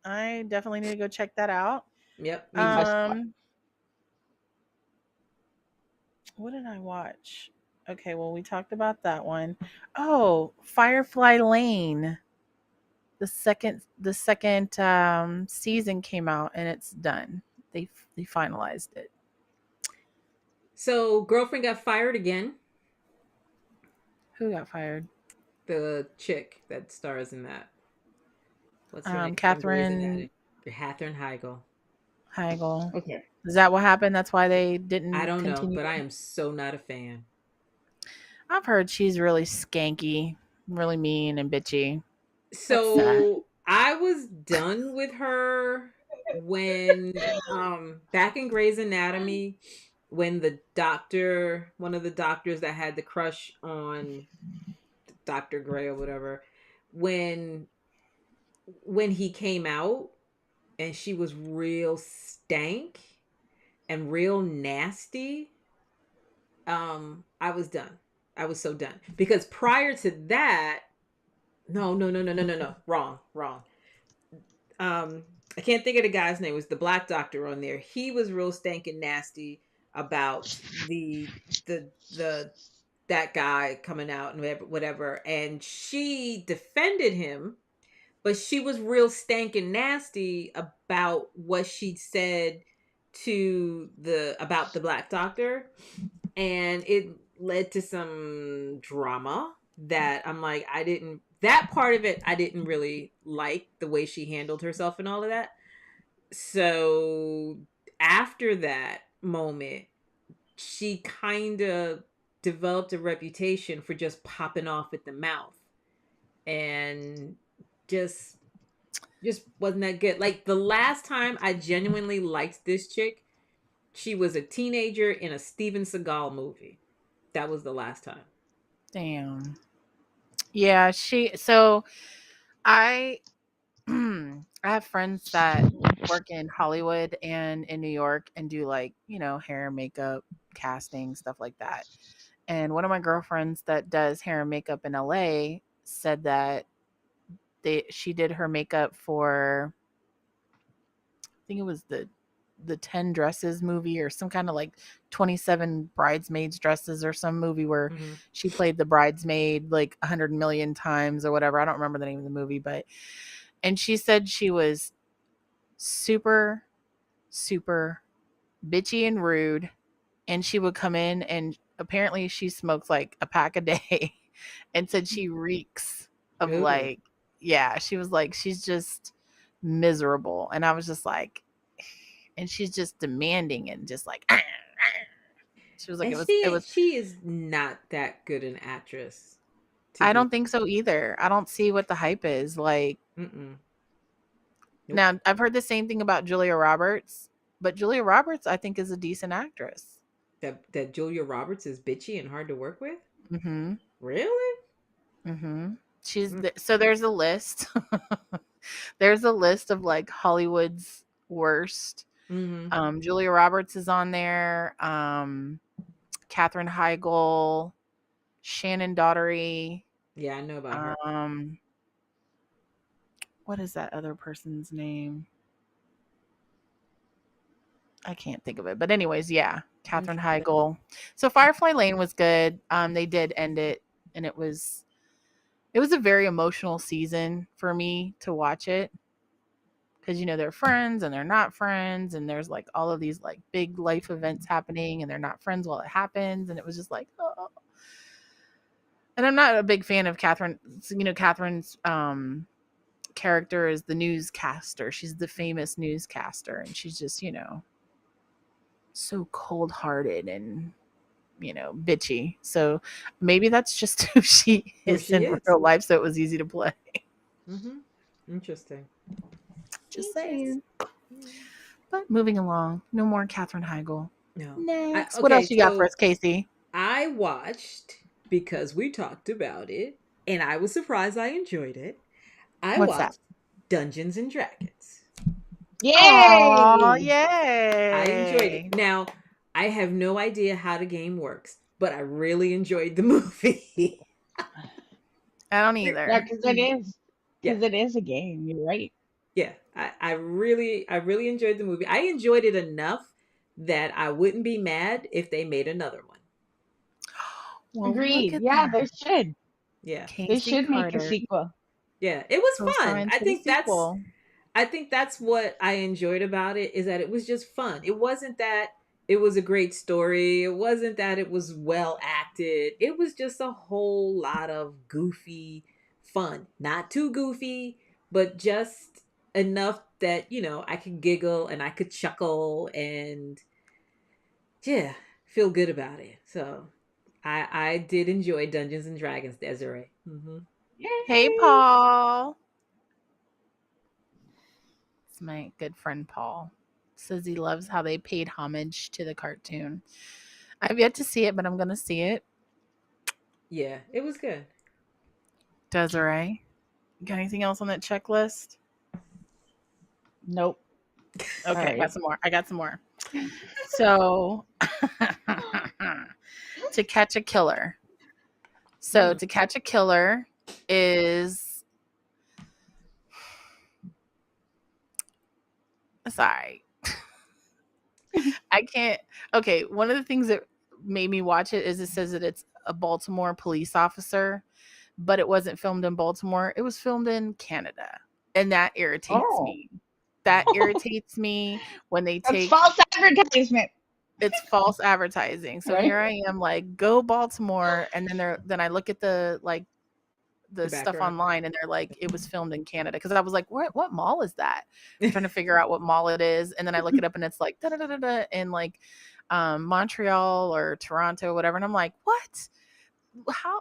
I definitely need to go check that out. Yep, me too. Must watch. What did I watch? Okay, well we talked about that one. Oh, Firefly Lane. The second season came out and it's done. They finalized it. So, girlfriend got fired again. Who got fired? The chick that stars in that. What's her name? From Grey's Katherine Anatomy. Katherine Heigl. Heigl. Okay. Is that what happened? That's why they I didn't don't know, continue. but I am so not a fan. I've heard she's really skanky, really mean and bitchy. That's sad. So I was done with her when back in Grey's Anatomy, when one of the doctors that had the crush on Dr. Grey or whatever, when he came out and she was real stank and real nasty, I was done. I was so done. Because prior to that, no. Wrong. I can't think of the guy's name. It was the black doctor on there. He was real stank nasty about the that guy coming out and whatever. And she defended him, but she was real stank nasty about what she said about the black doctor, and it led to some drama that I'm like, that part of it I didn't really like the way she handled herself and all of that. So after that moment, she kind of developed a reputation for just popping off at the mouth and just wasn't that good. Like the last time I genuinely liked this chick, she was a teenager in a Steven Seagal movie. That was the last time. Damn. Yeah, so I I have friends that work in Hollywood and in New York and do like, hair, makeup, casting, stuff like that. And one of my girlfriends that does hair and makeup in LA said that she did her makeup for, I think it was the 10 Dresses movie or some kind of like 27 bridesmaids dresses or some movie where she played the bridesmaid like 100 million times or whatever. I don't remember the name of the movie, and she said she was super, super bitchy and rude. And she would come in and apparently she smokes like a pack a day and said she reeks of Ooh. like, yeah, she was like, she's just miserable. And I was just like, and she's just demanding and just like, she was like, and she is not that good an actress. I don't think so either. I don't see what the hype is like. Nope. Now I've heard the same thing about Julia Roberts, but Julia Roberts I think is a decent actress. That Julia Roberts is bitchy and hard to work with? Mm-hmm. Really? Mm-hmm. So there's a list. There's a list of like Hollywood's worst. Mm-hmm. Julia Roberts is on there. Katherine Heigl, Shannon Daughtery. Yeah, I know about her. What is that other person's name? I can't think of it. But anyways, yeah, Katherine Heigl. So Firefly Lane was good. They did end it, and it was a very emotional season for me to watch it. Because they're friends and they're not friends, and there's like all of these like big life events happening, and they're not friends while it happens, and it was just like, oh. And I'm not a big fan of Catherine. Catherine's character is the newscaster. She's the famous newscaster, and she's just so cold-hearted and bitchy. So maybe that's just who she is in real life. So it was easy to play. Mm-hmm. Interesting. Just saying. But moving along, no more Katherine Heigl. No. Next. What else you got for us, Casey? I watched, because we talked about it, and I was surprised I enjoyed it. I What's that? watched Dungeons and Dragons. Oh, Yay! I enjoyed yay. it. Now, I have no idea how the game works, but I really enjoyed the movie. I don't Yeah, either. because it is. Yeah. Because it is a game. You're right. Yeah. I really enjoyed the movie. I enjoyed it enough that I wouldn't be mad if they made another one. Well, look Agreed. at Yeah, that. they should. Yeah. They Casey should make a Carter sequel. Yeah. It was fun. co-signed for the sequel. I think that's what I enjoyed about it, is that it was just fun. It wasn't that it was a great story. It wasn't that it was well acted. It was just a whole lot of goofy fun. Not too goofy, but just enough that, I could giggle and I could chuckle and yeah, feel good about it. So I did enjoy Dungeons and Dragons, Desiree. Mm-hmm. Hey, Yay! Paul. It's my good friend Paul. Says he loves how they paid homage to the cartoon. I've yet to see it, but I'm going to see it. Yeah, it was good. Desiree, got anything else on that checklist? Nope. Okay, I Alright. got some more. So, To Catch a Killer. So, To Catch a Killer is... Sorry. I can't... Okay, one of the things that made me watch it is it says that it's a Baltimore police officer, but it wasn't filmed in Baltimore. It was filmed in Canada. And that irritates me. That irritates me when they take... That's false advertisement. It's false advertising. So Right? here I am, like, go Baltimore, and then I look at the stuff background. online, and they're like, it was filmed in Canada. Because I was like, what mall is that? I'm trying to figure out what mall it is, and then I look it up, and it's like in like Montreal or Toronto, or whatever. And I'm like, what? How?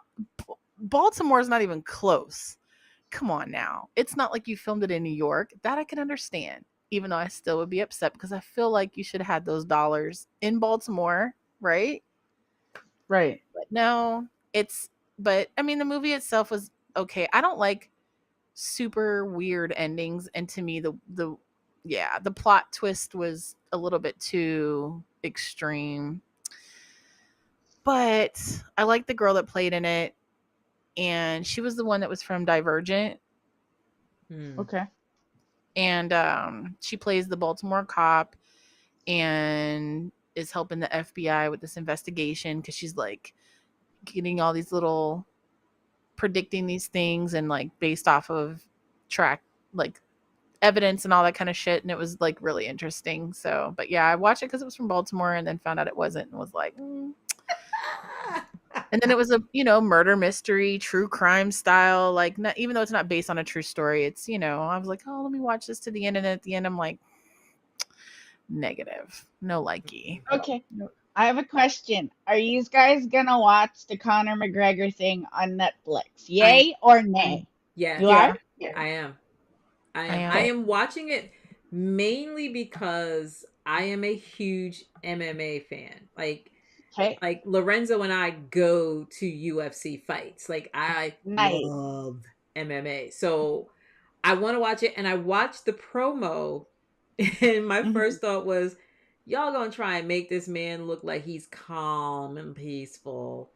Baltimore is not even close. Come on now. It's not like you filmed it in New York. That I can understand. Even though I still would be upset because I feel like you should have had those dollars in Baltimore, right? Right. But no, but I mean, the movie itself was okay. I don't like super weird endings. And to me, the plot twist was a little bit too extreme. But I like the girl that played in it. And she was the one that was from Divergent. Okay. And she plays the Baltimore cop and is helping the FBI with this investigation because she's like getting all these little predicting these things and like based off of like evidence and all that kind of shit. And it was like really interesting. So, but yeah, I watched it because it was from Baltimore and then found out it wasn't and was like, And then it was a, murder mystery, true crime style. Like, not, even though it's not based on a true story, it's, I was like, oh, let me watch this to the end. And at the end, I'm like, negative. No likey. Okay. I have a question. Are you guys gonna watch the Conor McGregor thing on Netflix? Yay or nay? Yeah. You are? I am. am. I am watching it mainly because I am a huge MMA fan. Like Lorenzo and I go to UFC fights. Like I love MMA. So I want to watch it, and I watched the promo, and my first thought was, y'all gonna try and make this man look like he's calm and peaceful.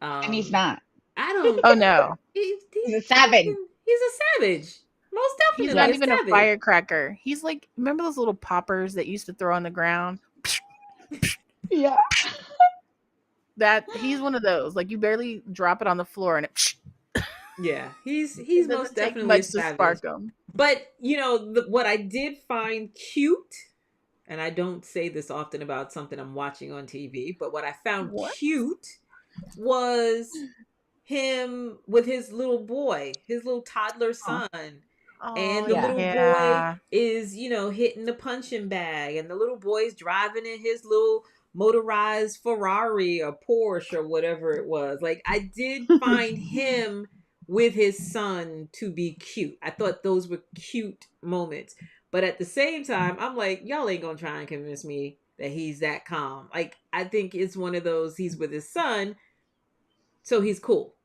And he's not. I don't. Oh no. He's a savage. He's a savage. Most definitely. He's not even a firecracker. He's like, remember those little poppers that used to throw on the ground? Yeah. That he's one of those. Like you barely drop it on the floor and it. Yeah, he's it most take definitely much a savage. to spark him. But what I did find cute, and I don't say this often about something I'm watching on TV, but what I found cute was him with his little boy, his little toddler son. And the little boy is, hitting the punching bag, and the little boy's driving in his little motorized Ferrari or Porsche or whatever it was. Like, I did find him with his son to be cute. I thought those were cute moments. But at the same time, I'm like, y'all ain't gonna try and convince me that he's that calm. Like, I think it's one of those, he's with his son, so he's cool.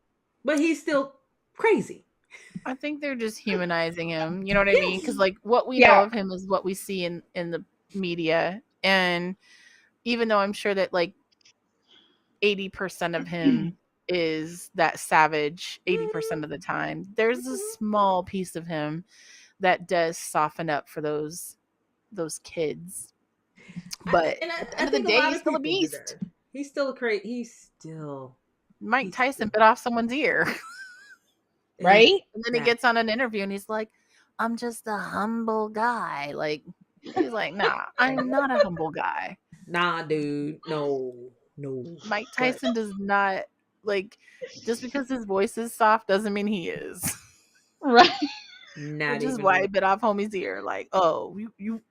But he's still crazy. I think they're just humanizing him. You know what I mean? Because like what we know Yeah. of him is what we see in the media, and even though I'm sure that like 80% of him is that savage 80% of the time, there's a small piece of him that does soften up for those kids. But at the end of the day, he's still a beast. He's still a crate. He's still Mike Tyson bit off someone's ear. Right? And then he gets on an interview and he's like, I'm just a humble guy. Like, he's like, nah, I'm not a humble guy. Nah, dude. No. Mike Tyson does not, like, just because his voice is soft doesn't mean he is. Right. Which is why he bit off homie's ear. Like, oh, you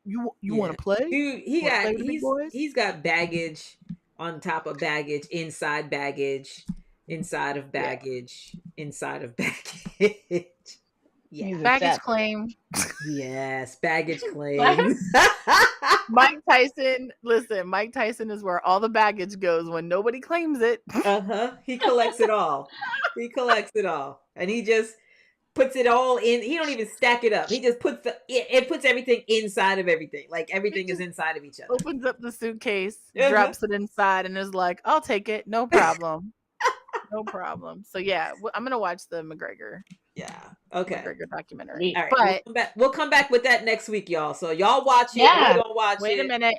want to play? Dude, he's got baggage on top of baggage, inside baggage, inside of baggage, inside of baggage. Yeah. Baggage claim. Yes, baggage claim. Mike Tyson, listen, Mike Tyson is where all the baggage goes when nobody claims it. He collects it all. And he just puts it all in. He don't even stack it up. He just puts it puts everything inside of everything. Like everything is inside of each other. Opens up the suitcase, drops it inside, and is like, I'll take it. No problem. No problem. So yeah, I'm going to watch the McGregor. Yeah. Okay. McGregor documentary. All right. But we'll come back with that next week, y'all. So y'all watch it. Yeah. We're gonna watch Wait a minute.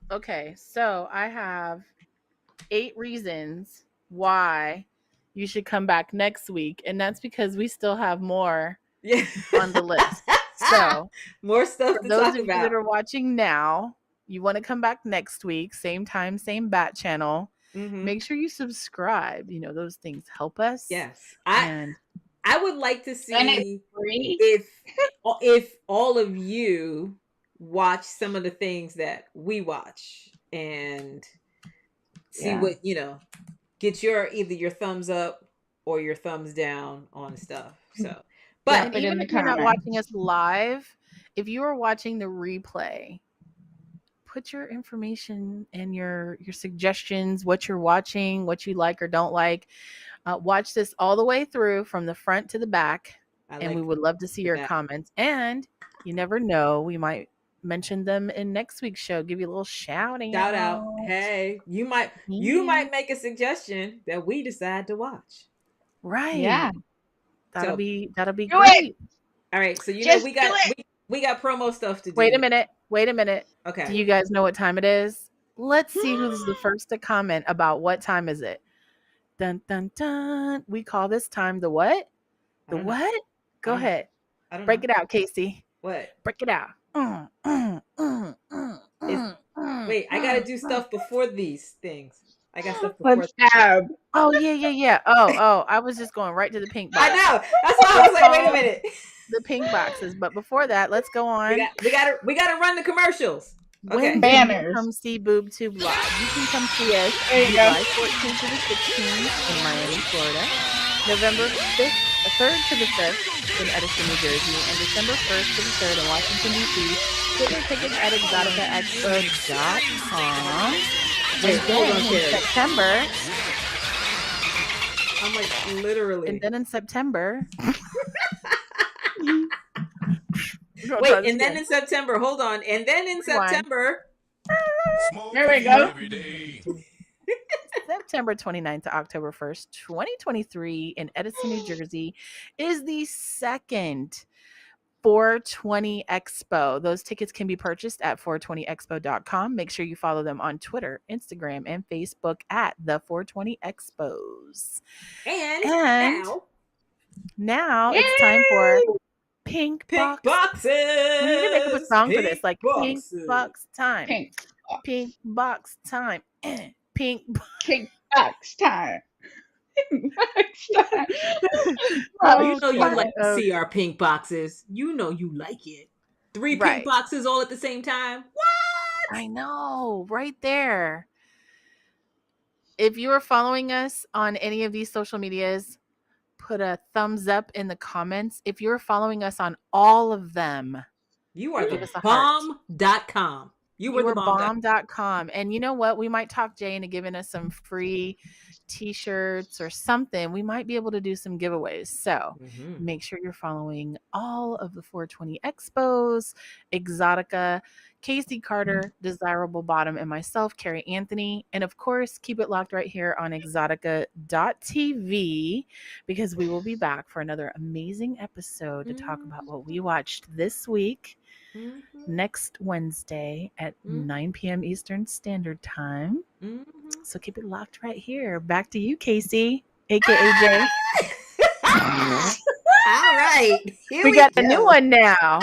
Okay. So I have 8 reasons why you should come back next week. And that's because we still have more on the list. So more stuff to talk about. Those of you that are watching now, you want to come back next week, same time, same bat channel. Mm-hmm. Make sure you subscribe. You know, those things help us. Yes. I would like to see if all of you watch some of the things that we watch and see what, get either your thumbs up or your thumbs down on stuff. So, but even if you're not watching us live, if you are watching the replay, put your information and your suggestions, what you're watching, what you like or don't like. Watch this all the way through from the front to the back, and we would love to see your comments. And you never know, we might mention them in next week's show. Give you a little shout out. Hey, you might make a suggestion that we decide to watch. Right. Yeah. That'll be great. All right. So we got promo stuff to do. Wait a minute. Okay. Do you guys know what time it is? Let's see who's the first to comment about what time is it. Dun, dun, dun. We call this time the what? The what? Go ahead. Break it out, Casey. What? Break it out. Wait, I got to do stuff before these things. I got stuff before. Let's tab. Oh, yeah. Oh, I was just going right to the pink box. I know. That's why I was like, wait a minute. The pink boxes. But before that, let's go on. We gotta run the commercials. Okay. Banners. Come see BoobTube live. You can come see us July 14th to the 16th in Miami, Florida. November 3rd to the 5th in Edison, New Jersey, and December 1st to the 3rd in Washington, D.C. Get your tickets at EXXXOTICA.tv. Wait, hold on, in September. I'm like literally. And then in September. Wait, and then in September, hold on. And then in September. There we go. September 29th to October 1st, 2023 in Edison, New Jersey is the second 420 Expo. Those tickets can be purchased at 420expo.com. Make sure you follow them on Twitter, Instagram, and Facebook at the 420 Expos. And now it's time for Pink Boxes. We need to make up a song for this, like Pink Box Time. Pink Box Time. Pink Box Time. You know you like to see our pink boxes. You know you like it. 3 pink boxes all at the same time. What? I know, right there. If you are following us on any of these social medias, put a thumbs up in the comments. If you're following us on all of them, you are the bomb.com. You were the bomb. YourBomb.com. And you know what? We might talk Jay into giving us some free t-shirts or something. We might be able to do some giveaways. So make sure you're following all of the 420 Expos, Exotica, Casey Carter, Desirable Bottom, and myself, Kari Anthony. And of course, keep it locked right here on EXXXOTICA.tv, because we will be back for another amazing episode to talk about what we watched this week. Next Wednesday at 9 p.m. Eastern Standard Time. So keep it locked right here. Back to you, Casey, aka Jay. All right. We got a new one now.